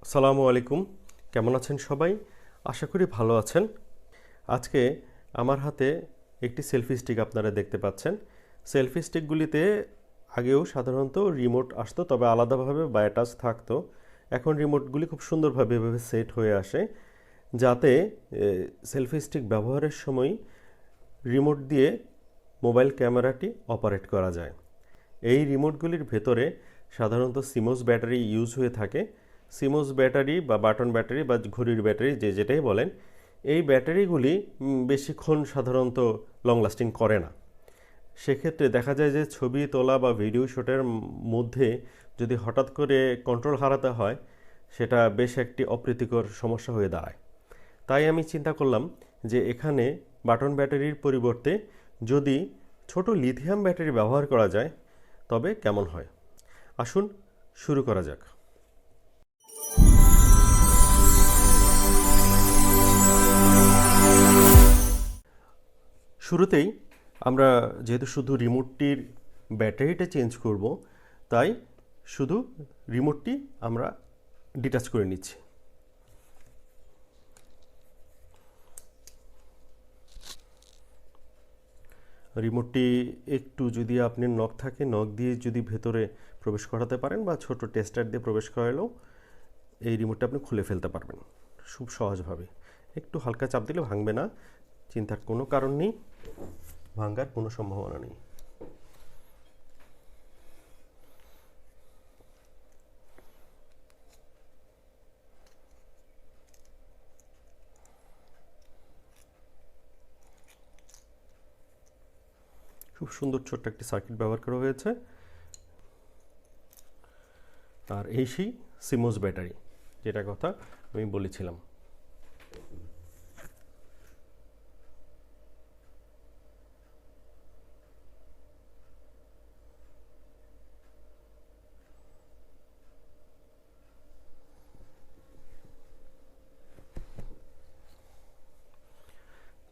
আসসালামু আলাইকুম। কেমন আছেন সবাই? আশা করি ভালো আছেন। আজকে আমার হাতে একটি সেলফি স্টিক আপনারা দেখতে পাচ্ছেন। সেলফি স্টিকগুলিতে আগেও সাধারণত রিমোট আসতো, তবে আলাদাভাবে বাই টাচ থাকতো। এখন রিমোটগুলি খুব সুন্দরভাবে এভাবে সেট হয়ে আসে, যাতে সেলফি স্টিক ব্যবহারের সময় রিমোট দিয়ে মোবাইল ক্যামেরাটি অপারেট করা যায়। এই রিমোটগুলির ভেতরে সাধারণত সিমোস ব্যাটারি ইউজ হয়ে থাকে। সিমোস ব্যাটারি বা বাটন ব্যাটারি বা ঘড়ির ব্যাটারি যেটাই বলেন, এই ব্যাটারিগুলি বেশিক্ষণ সাধারণত লং লাস্টিং করে না। সেক্ষেত্রে দেখা যায় যে ছবি তোলা বা ভিডিও শ্যুটের মধ্যে যদি হঠাৎ করে কন্ট্রোল হারাতে হয়, সেটা বেশ একটি অপ্রীতিকর সমস্যা হয়ে দাঁড়ায়। তাই আমি চিন্তা করলাম যে এখানে বাটন ব্যাটারির পরিবর্তে যদি ছোট লিথিয়াম ব্যাটারি ব্যবহার করা যায় তবে কেমন হয়। আসুন শুরু করা যাক। শুরুতেই আমরা যেহেতু শুধু রিমোটটির ব্যাটারিটা চেঞ্জ করব, তাই শুধু রিমোটটি আমরা ডিটাচ করে নিচ্ছি। রিমোটটি একটু যদি আপনার নখ থাকে, নখ দিয়ে যদি ভেতরে প্রবেশ করাতে পারেন বা ছোট টেস্টার দিয়ে প্রবেশ করালেও এই রিমোটটা আপনি খুলে ফেলতে পারবেন খুব সহজভাবে। একটু হালকা চাপ দিলে ভাঙবে না, চিন্তার কোনো কারণ নেই, ভাঙার কোনো সম্ভাবনা নেই। খুব সুন্দর ছোট্ট একটি সার্কিট ব্যবহার করা হয়েছে। আর এই সেই সিমোস ব্যাটারি, যেটা কথা আমি বলেছিলাম।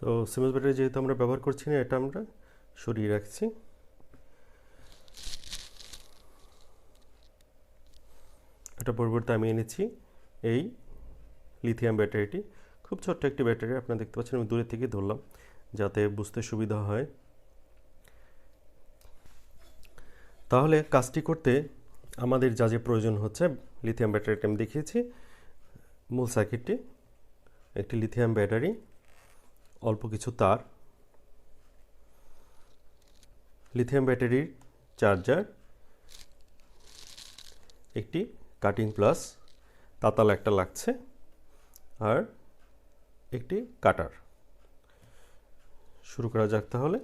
তো সিমোস ব্যাটারি যেহেতু আমরা ব্যবহার করছি না, এটা আমরা সরিয়ে রাখছি। এটা পরিবর্তে আমি এনেছি এই লিথিয়াম ব্যাটারিটি। খুব ছোট্ট একটি ব্যাটারি, আপনারা দেখতে পাচ্ছেন, আমি দূরে থেকে ধরলাম যাতে বুঝতে সুবিধা হয়। তাহলে কাজটি করতে আমাদের যা যে প্রয়োজন হচ্ছে, লিথিয়াম ব্যাটারিটি আমি দেখিয়েছি, মূল সার্কিটটি, একটি লিথিয়াম ব্যাটারি, অল্প কিছু তার, লিথিয়াম ব্যাটারির চার্জার, একটি কাটিং প্লাস, তাতাল একটা লাগছে, আর একটি কাটার। শুরু করা যাক তাহলে।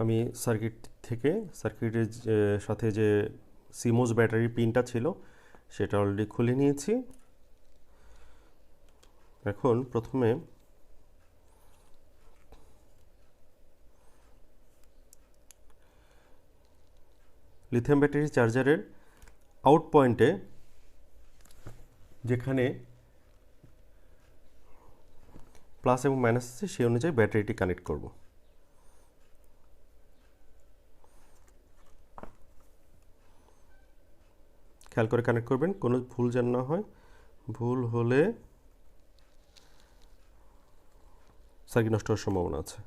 আমি সার্কিটের সাথে যে সিমোস ব্যাটারির পিনটা ছিল সেটা অলরেডি খুলে নিয়েছি। এখন প্রথমে লিথিয়াম ব্যাটারি চার্জারের আউট পয়েন্টে, যেখানে প্লাস এবং মাইনাস আছে, সেই অনুযায়ী ব্যাটারিটি কানেক্ট করব। খেয়াল করে কানেক্ট করবেন, কোনো ভুল যেন না হয়। ভুল হলে সার্কিট নষ্ট হওয়ার সম্ভাবনা আছে।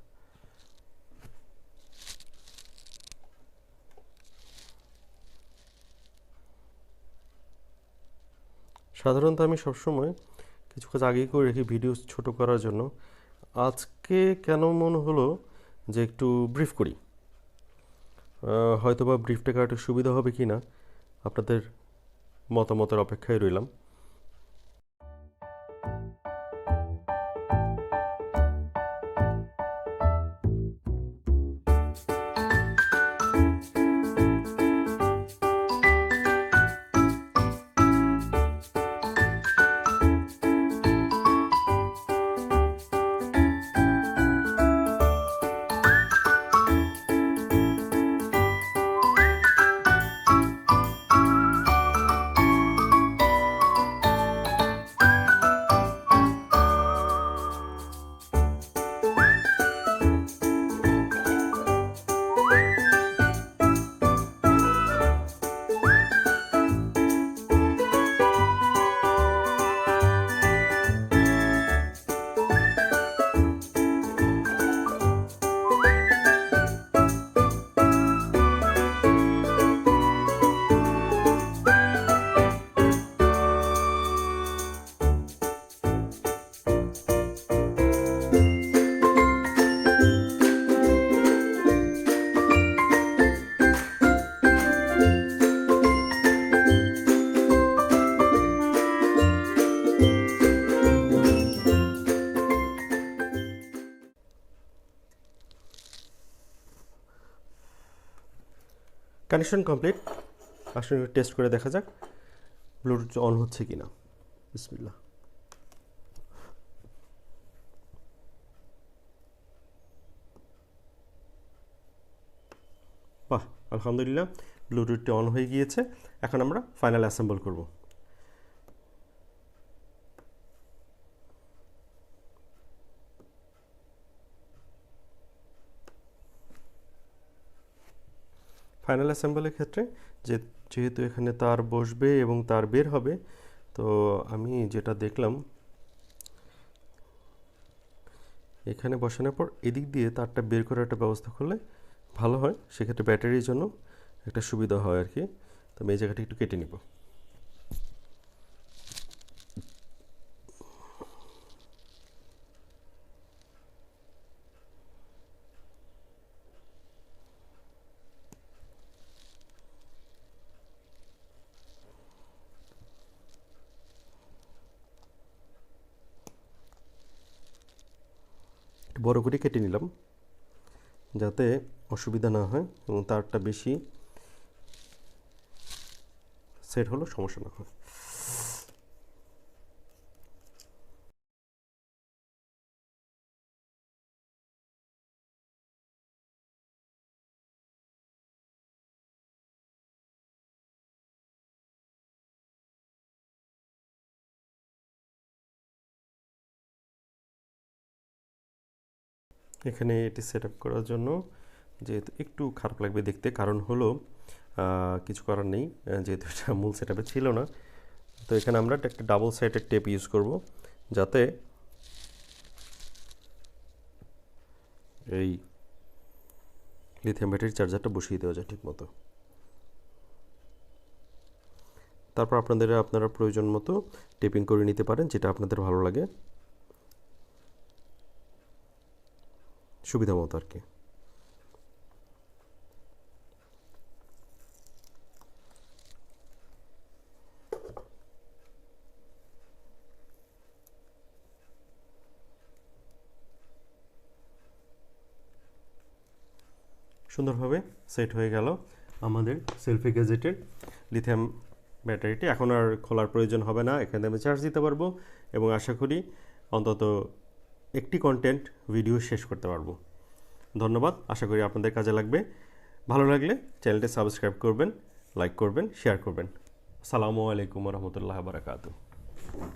সাধারণত আমি সবসময় কিছু কাজ আগেই করে রেখি ভিডিও ছোট করার জন্য। আজকে কেন মনে হলো যে একটু ব্রিফ করি, হয়তো বা ব্রিফটা করা একটু সুবিধা হবে কি না, আপনাদের মতামতের অপেক্ষায় রইলাম। Connection complete. আসলে টেস্ট করে দেখা যাক ব্লুটুথ অন হচ্ছে কি না। বিসমিল্লাহ। বাহ, আলহামদুলিল্লাহ ব্লুটুথটি অন হয়ে গিয়েছে। এখন আমরা ফাইনাল অ্যাসেম্বল করব। ফাইনাল অ্যাসেম্বলের ক্ষেত্রে যেহেতু এখানে তার বসবে এবং তার বের হবে, তো আমি যেটা দেখলাম এখানে বসানোর পর এদিক দিয়ে তারটা বের করার একটা ব্যবস্থা করলে ভালো হয়, সেক্ষেত্রে ব্যাটারির জন্য একটা সুবিধা হয় আর কি। তো আমি এই জায়গাটা একটু কেটে নিব। একটু বড় করে কেটে নিলাম যাতে অসুবিধা না হয় এবং তারটা বেশি সেট হলো সমস্যা না হয়। এখানে এটি সেট আপ করার জন্য যেহেতু একটু খারাপ লাগবে দেখতে, কারণ হলো কিছু করার নেই, যেহেতু এটা মূল সেট আপে ছিল না। তো এখানে আমরা একটা ডাবল সাইডেড টেপ ইউজ করব যাতে এই লিথিয়াম ব্যাটারি চার্জারটা বসিয়ে দেওয়া যায় ঠিক মতো। তারপর আপনারা প্রয়োজন মতো টেপিং করে নিতে পারেন, যেটা আপনাদের ভালো লাগে, সুবিধা মতো আর কি। সুন্দরভাবে সেট হয়ে গেল আমাদের সেলফি গ্যাজেটের লিথিয়াম ব্যাটারিটি। এখন আর খোলার প্রয়োজন হবে না, এখানে আমি চার্জ দিতে পারবো এবং আশা করি অন্তত একটি কন্টেন্ট ভিডিও শেষ করতে পারবো। ধন্যবাদ, আশা করি আপনাদের কাজে লাগবে। ভালো লাগলে চ্যানেলটি সাবস্ক্রাইব করবেন, লাইক করবেন, শেয়ার করবেন। আসসালামু আলাইকুম রহমতুল্লাহ বারাকাতুহু।